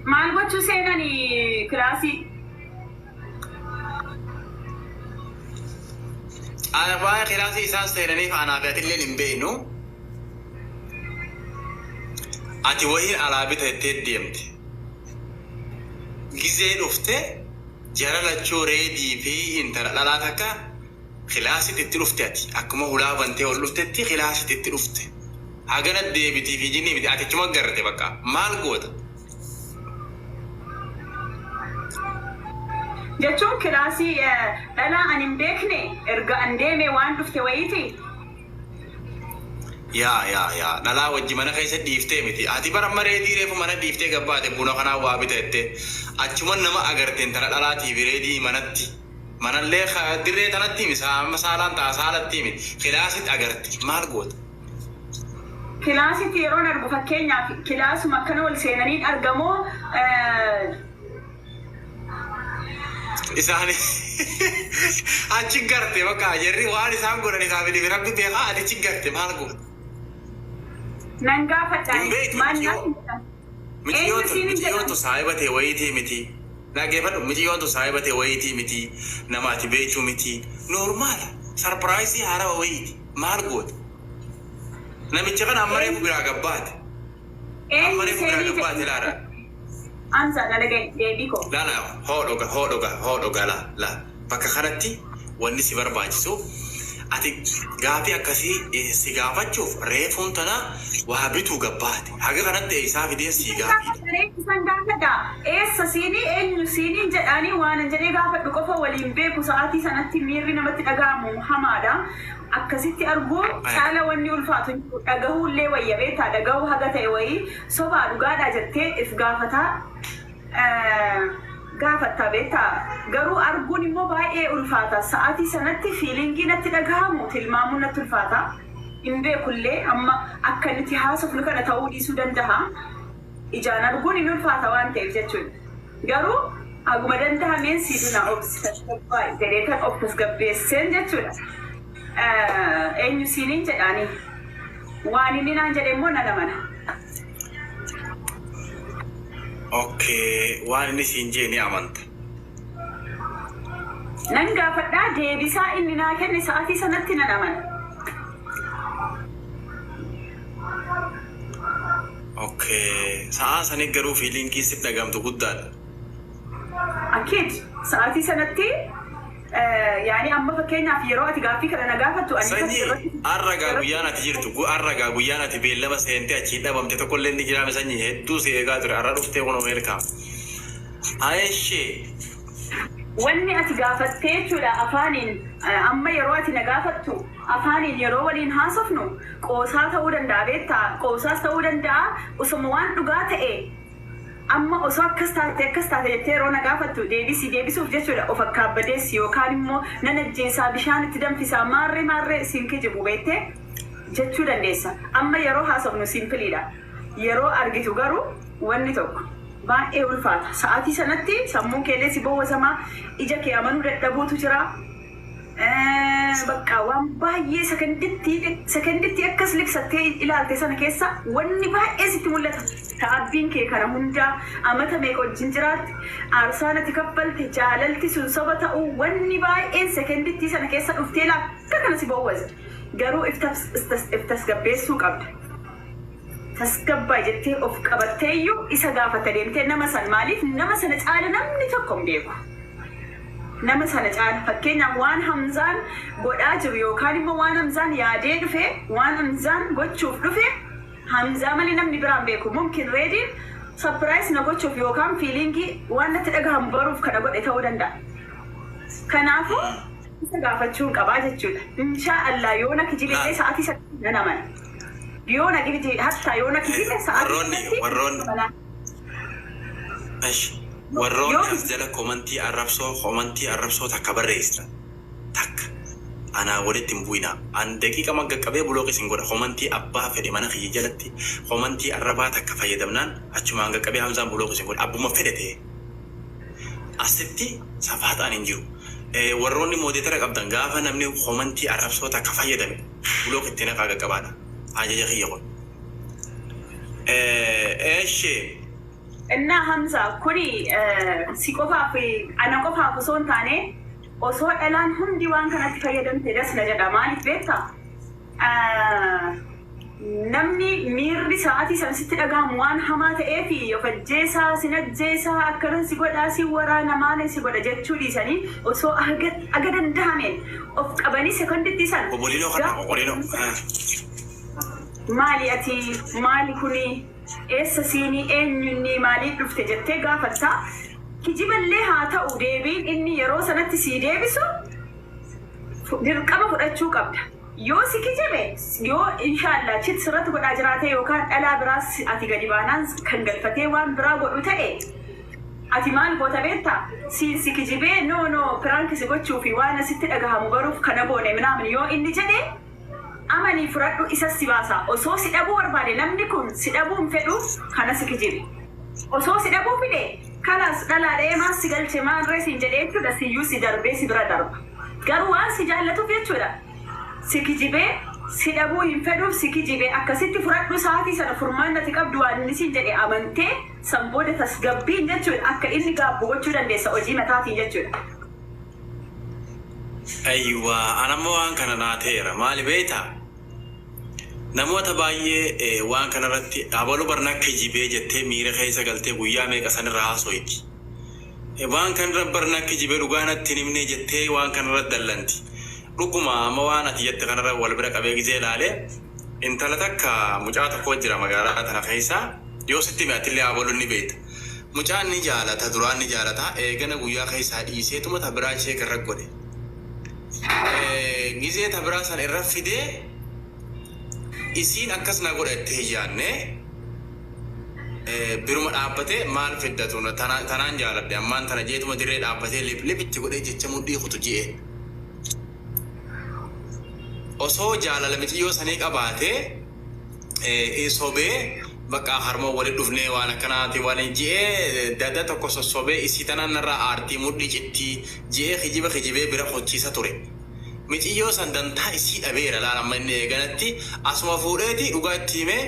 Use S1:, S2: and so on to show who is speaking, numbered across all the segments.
S1: maal gochuu seenanii kilaasii?
S2: Ana baay'ee kilaasii isaan seenaniif anaaf atillee hin beeknu. Ati wahiin alaabita itti deemte. Gizee dhufte jara lachuu reedii fi intala dhalaa takka kilaasitti itti dhufte ati. Akkuma hulaa bantee ol dhuftetti kilaasitti itti dhufte. Hagana deebitii fi jinnii miti ati chuma garate bakka maal goota?
S1: Jechuun kilaasii dhalaa ani hin beekne erga an deeme waan dhufte wayiiti.
S2: Yaa dhalaa wajji mana keessa dhiiftee miti. Ati bara reedii reefu mana dhiiftee gabbaate buna kanaa waa bitatte achuma nama agarte intala dhalaatii fi reedii manatti. Manallee dirree tanatti miti saalaan ta'a saalatti miti kilaasitti agarte maal goota?
S1: Kilaasitti yeroon argu fakkeenyaaf kilaasuma akkana ol seenaniin argamoo
S2: isaani achi garte bakka jarri waan isaan godhan isaaf ilmi rabbi beekaa ati achi garte maal goota?
S1: Nan gaafadhaan
S2: mitiyoontu saayibatee wayitii miti. Dhageeffadhu mitiyoontu saayibatee wayitii miti. Namaati beekuu miti. Noormaala sarpiraayisii haaraa wayiiti maal goota? Namicha kana ammareefu biraa gabbaate. Ammareefu biraa gabbaate laadha.
S1: Ansa nalaga deebiko.
S2: Laala hoodhoga la bakka kanatti wanni si barbaachisu ati gaafii akkasii si gaafachuuf reefuun tana waa bituu gabbaate. Haga kanatti isaa fideen si gaafii.
S1: Isaan gaafadha. Eessa siinii eenyu siiniin jedhanii waan jedhee gaafadhu qofa waliin beeku sa'aatii sanatti miirri namatti dhaga'amu hamaadha. Akkasitti arguu saala wanni ulfaatu dhagahuullee wayya beektaa dhagahuu haga ta'e wayii sobaa dhugaadhaa jettee if gaafattaa beektaa garuu arguun immoo baay'ee ulfaata sa'aatii sanatti fiilingii natti dhagahamu tilmaamuun natti ulfaata hin beekullee amma akka nuti haasofnu kana ta'uu dhiisuu danda'a ijaan arguun hin ulfaata waan ta'eef jechuudha garuu haguma danda'ameen siidina obsitashobaa jedhee kan of tasgabbeesseen jechuudha. Eenyu siiniin jedhaanii waan inni naan jedhe immoo nana mana.
S2: Okay, waan inni siin jee ni amanta.
S1: Nan gaafadhaa deebisaa inni naa kenne sa'aatii sanatti nan amana.
S2: Okay, sa'a sanii garuu fiiliingii sitti dhagamtu guddaadha.
S1: Akkiid sa'aatii sanatti yaani amma fakkeenyaaf yeroo ati gaaffii kana na gaafattu
S2: sanyii arragaa guyyaan ati jirtu arragaa guyyaan ati beellama seentee achiin dhabamte tokkollee inni jiraame sanyii hedduu si eegaa ture arra dhuftee kun Ameerikaa. Ayeeshee.
S1: Wanni ati gaafattee jechuudha afaaniin amma yeroo ati na gaafattu afaaniin yeroo waliin haasofnu qoosaa ta'uu danda'a beektaa qoosaas ta'uu danda'a osoma waan dhugaa ta'e. Amma osoo akkas taate jettee yeroo na gaafattu deebisuuf jechuudha of akkaabbadeessi yookaan immoo nan ajjeesaa bishaan itti danfisaa maarree siin kijibu beektee jechuu dandeessa. Amma yeroo haasofnu simpiliidha. Yeroo argitu garuu wanni tokko baay'ee ulfaata. Sa'aatii sanatti sammuun keellee si bowwasamaa ija kee amanuu dadhabuutu jira. Bakka waan baay'ee sekonditti akkas libsattee ilaalte sana keessa wanni baay'ee sitti mul'ata. Ta'abbiin kee kana hundaa amata meeqa wajjin jiraatti aarsaa natti kaffalte jaalalti sun soba ta'uu wanni baay'een sekonditti sana keessa dhuftee akka kana si bowwasa. Garuu if tasgabbeessuu qabda. Tasgabbaa jettee of qabatteeyyuu isa gaafata deemtee nama sana maaliif nama sana caala namni tokko hin beeku. Nama sana caala fakkeenyaaf waan Hamzaan godhaa jiru yookaan immoo waan Hamzaan yaadee dhufe waan Hamzaan gochuuf dhufe Hamzaa malee namni biraan beeku mumkin reediin sapiraayis na gochuuf yookaan fiilingii waan natti dhagahamu baruuf kana godhe ta'uu danda'a. Kanaafuu isa gaafachuun qabaa jechuudha. Inshaallah yoo na kijilee sa'aatii sadii nan amana. Yoo na kijilee hatta yoo na kijilee sa'aatii
S2: warroonni as jala komantii arrabsoo takka barreessita takka anaa walitti hin bu'ina an daqiiqa maggaqqabee bulooqis hin godha komantii abbaa fedhe mana kiyya jalatti komantii arrabaa takka fayyadamnaan achuma maggaqqabee Hamzaan bulooqis hin godha abbuma fedhe ta'e asitti safaataan hin jiru. Warroonni moodeetara qabdan gaafa namni komantii arrabsoo takka fayyadame bulooq itti naqaa qaqqabaadha ajaja kiyya kun.
S1: إن همزة كوني سيكوفا في أنا كوفا فصون تاني وصو إعلان هم ديوان كانت فيدم تدرس نجدا مالي بيتا نمني ميري ساعتي سنسيت أقام وان حمات إيفي يفجيسا سنجيسا أكرن سيقودا سيورا نماني سيقودا جتشو ليساني وصو أقدن دهامين أباني سكندت ديسان
S2: وبولينو خنا وبولينو
S1: مالي أتي مالي كوني إيسا سيني إنيني مالي دفت جتة غافتا كجيب اللي هاتا وديبين إني يرو سنة سي ديبسو درقما فرأتشو قبدا yoo si kijibe yoo inshallah chit sirratti godhaa jiraate yookaan dhalaa biraas ati gadi baanaan kan galfatee waan biraa godhu ta'e ati maal goota beektaa si kijibee no piraanki si gochuu fi waan asitti dhagahamu baruuf kana goone minaamin yoo inni jedhe amanii fudhadhu isa si baasa osoo si dhabuu barbaade namni kun si dhabuun fedhu kana si kijibe osoo si dhabuu fide kanas dhalaa dheemaa si galche maan reesiin jedhee jechuudha siyyuu si darbee si bira darba garuu waan si jaallatuuf jechuudha sikijibe sidabu hinfedu sikijibe akkasitti furadhu saati sana furmaannati qabdu waan inni siin jedhe amantee sanbooda tasgabbiin jechuudha akka inni gaabbu gochuu dandeessa hojii mataatiin jechuudha.
S2: Aywa anammoo waan kana naateera maali beektaa namoota baay'ee waan kanarratti abaluu barna kijibee jettee miira keessa galtee guyyaa meeqa sanirraa haasoyti waan kanarra barna kijibee dhugaanatti himnee jettee waan kanarra dallanti. Dhuguma amma waan ati jette kanarra wal bira qabee gisee ilaale intala takka mucaa tokko jira magaalaa tana keessa yoo sitti mi'atillee abaluu ni beekta. Mucaan ni jaalata duraan ni jaalata eegana guyyaa keessaa dhiiseetuma tabiraa ishee irra godhe. Gisee tabiraa sana irra fidee isiin akkas na godhattee yaanne biruma dhaabbatee maal fiddatu tanaan jaaladhe ammaan tana jeetuma dirree dhaabbatee lipitti godhee jecha mudhii kutu ji'ee. Osoo jaalala mitiyyoo sanii qabaatee sobee bakka harmoo waliin dhufnee waan akkanaati waliin ji'ee dada tokko sossobee isii tanaan irraa aartii mudhii cittii ji'ee kijibee bira hochiisa ture. Mitiyyoo san dantaa isii dhabeera laalamma inni eeganatti asuma fuudheeti dhugaa itti himee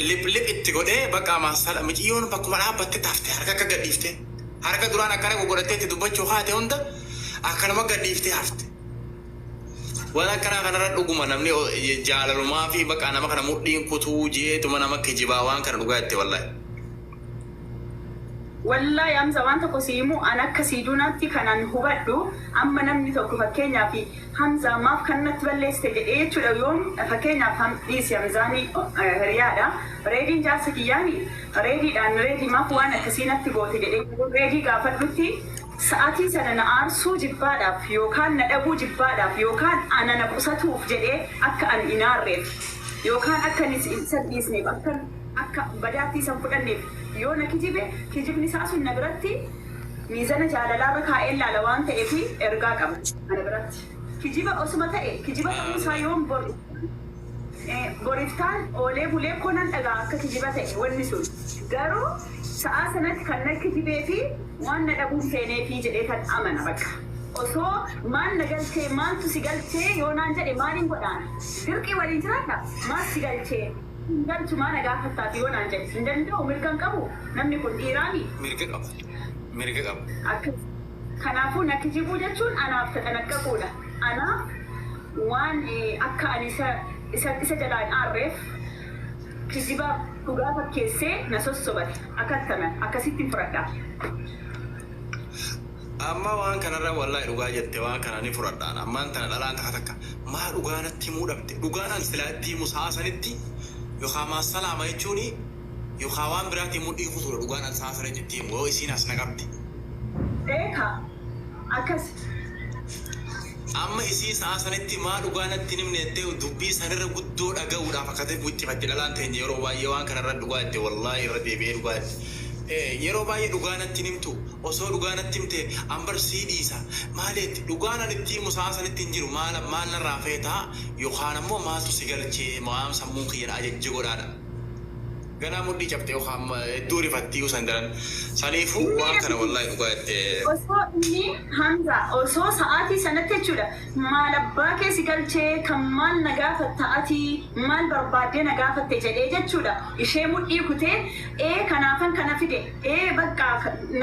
S2: lip itti godhee bakka maasala mitiyyoon bakkuma dhaabbatte taaftee harka akka gadhiiftee harka duraan akkana gogodhatteetti dubbachuu haate hunda akkanuma gadhiiftee hafte. Waan akkana kanarra dhuguma namni jaalalumaa fi bakka nama kana mudhiin kutuu jeetuma nama kijibaa waan kana dhugaa itti wallahi.
S1: Wallahi amsa waan tokko siimu an akka siiduunaatti kanan hubadhu amma namni tokko fakkeenyaaf Hamza maaf kanatti balleessite jedhee jechuudha yoom fakkeenyaaf dhiisi Hamzaanii hiriyaadha reediin jaarsa kiyyaani reedii maaf waan akkasiinatti goote jedhee reedii gaafadhutti sa'aatii sana na aarsuu jibbaadhaaf yookaan na dhabuu jibbaadhaaf yookaan ana na qusatuuf jedhee akka an inaarreef yookaan akka isa dhiisneef akka badaatti san fudhanneef yoo na kijibni isaa sun na biratti miizana jaalalaarra kaa'ee laala waan ta'eef ergaa qaba ana biratti kijiba osuma ta'e kijiba ta'uusaa yoon boriftaan oolee bulee konan dhagaa akka kijiba ta'e wanni sun garuu sa'a sanatti kan na kijibee fi waan na dhabuun seenee fi jedhee kan amana bakka osoo maan na galchee maantu si galchee yoo naan jedhe maaliin godhaan dirqii waliin jiraata maal si galchee galchu maa na gaafattaaf yoo naan jedhe hin danda'u mirgan qabu namni kun dhiiraani
S2: mirga qabu.
S1: Kanaafuu na kijibuu jechuun anaaf taxanaqqaquudha. Anaaf waan akka ani isa jalaan aarreef kijiba dhugaa fakkeessee na sossobate akkattaman akkasitti fudhadha.
S2: Amma waan kanarra wallahi dhugaa jette waan kana ni fudhadhaan ammaan tana dhalaan takka maa dhugaanatti himuu dhabde dhugaanaan silaatti musaasanitti yookaan maa salaama jechuuni yookaan waan biraatti mudhii kutuudha dhugaanaan saasana jetti yoo isiin as naqabde.
S1: Beeka akkas.
S2: Amma isii saasanitti maa dhugaanatti nimne jettee dubbii sanirra guddoo dhaga'uudhaaf akka ta'e bu'ittifatti dhalaan ta'e yeroo baay'ee waan kanarra dhugaa jette wallahi irra deebi'ee dhugaa jette. Yeroo baay'ee dhugaanatti nimtu osoo dhugaanatti himte ambarsii dhiisa maaliitti dhugaanan itti musaasanitti hin jiru maal narraa feetaa yookaan ammoo maaltu si galchee maam sammuun kiyyan ajajji godhaadha. Ganaa mudhii cabxee yookaan iddoo rifattii usandaran saniifuu waan kana wallahi dhugaatti.
S1: Osoo inni Hamza osoo sa'aatii sanatti jechuudha maal abbaa keessi galchee kan maal na gaafatta ati maal barbaaddee na gaafatte jedhee jechuudha ishee mudhii kutee kanaafan kana fide bakka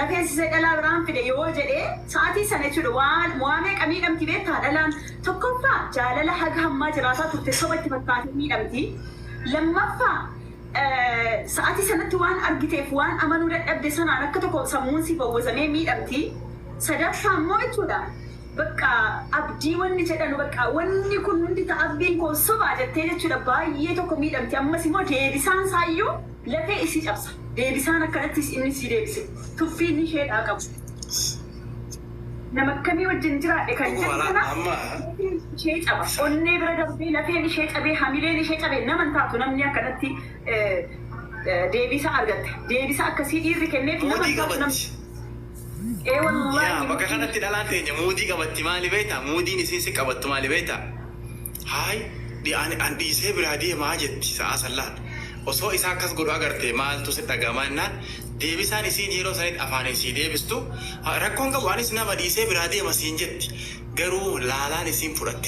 S1: na keessisee dhalaa biraan fide yoo jedhee sa'aatii sana jechuudha waan waamee miidhamti beektaa dhalaan tokkoffaa jaalala haga hammaa jiraataa turte soba itti fakkaatee miidhamti lammaffaa sa'aatii sanatti waan argiteef waan amanuu dadhabde sanaan akka tokko sammuun si fawwazamee miidhamti sadaffaa immoo jechuudha bakka abdii wanni jedhanu bakka wanni kun hundi ta'abbiin koo sobaa jettee jechuudha baay'ee tokko miidhamti ammas immoo deebisaan saayyuu lafee isii cabsa deebisaan akkanatti inni si deebise tuffiin isheedhaa qabu. Nama akkamii wajjin jiraadhe kan jedhu kana ishee caba onnee bira darbee lafeen ishee cabee hamileen ishee cabee naman taatu namni akkanatti deebisa argatte deebisa akkasii dhiirri kenneef naman taatu namni.
S2: Bakka kanatti dhalaan teenya muudii qabatti maali beektaa muudiin isiin si qabattu maali beektaa haay dhiisee biraa deemaa jetti sa'a sallaan osoo isaa akkas godhu agarte maaltu si dhagama innaan deebisaan isiin yeroo sanitti afaan isii deebistu rakkoon qabu anis nama dhiisee biraa deema siin jetti garuu laalaan isiin fudhattee